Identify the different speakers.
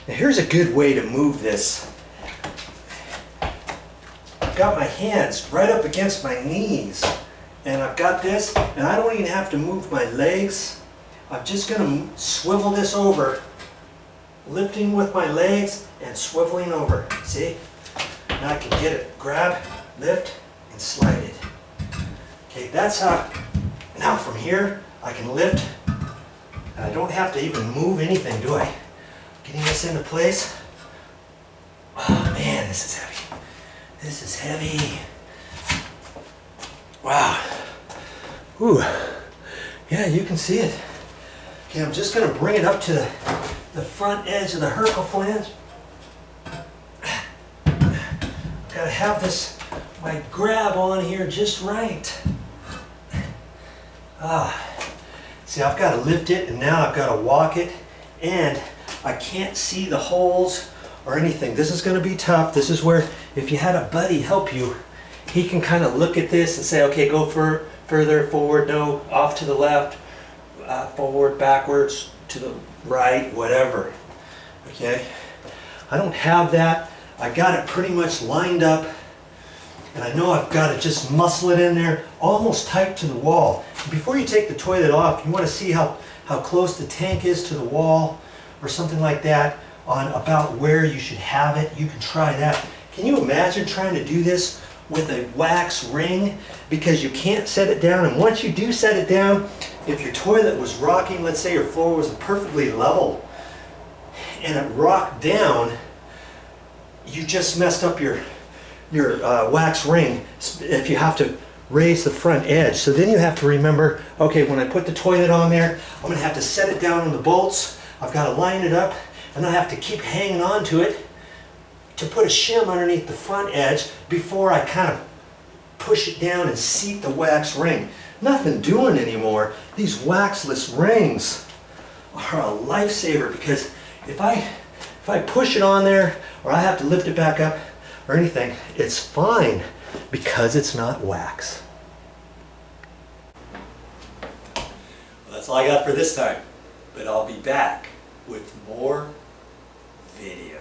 Speaker 1: Now here's a good way to move this. I've got my hands right up against my knees, and I've got this, and I don't even have to move my legs. I'm just going to swivel this over, lifting with my legs and swiveling over. See? Now I can get it. Grab, lift, and slide it. Okay, that's how. Now from here, I can lift, and I don't have to even move anything, do I? Getting this into place. Oh man, this is heavy. This is heavy. Wow. Ooh. Yeah, you can see it. Okay, I'm just going to bring it up to the front edge of the Herkel flange. Got to have this, my grab on here just right. See, I've got to lift it, and now I've got to walk it, and I can't see the holes or anything. This is going to be tough. This is where, if you had a buddy help you, he can kind of look at this and say, okay, go further, forward, no, off to the left, forward, backwards, to the right, whatever. Okay? I don't have that. I got it pretty much lined up, and I know I've got to just muscle it in there, almost tight to the wall. Before you take the toilet off, you want to see how close the tank is to the wall, or something like that, on about where you should have it. You can try that. Can you imagine trying to do this with a wax ring? Because you can't set it down, and once you do set it down, if your toilet was rocking, let's say your floor was perfectly level, and it rocked down, you just messed up your wax ring if you have to raise the front edge. So then you have to remember, okay, when I put the toilet on there, I'm going to have to set it down on the bolts. I've got to line it up, and I have to keep hanging on to it to put a shim underneath the front edge before I kind of push it down and seat the wax ring. Nothing doing anymore. These waxless rings are a lifesaver, because if I push it on there, or I have to lift it back up or anything, it's fine because it's not wax. Well, that's all I got for this time, but I'll be back with more video.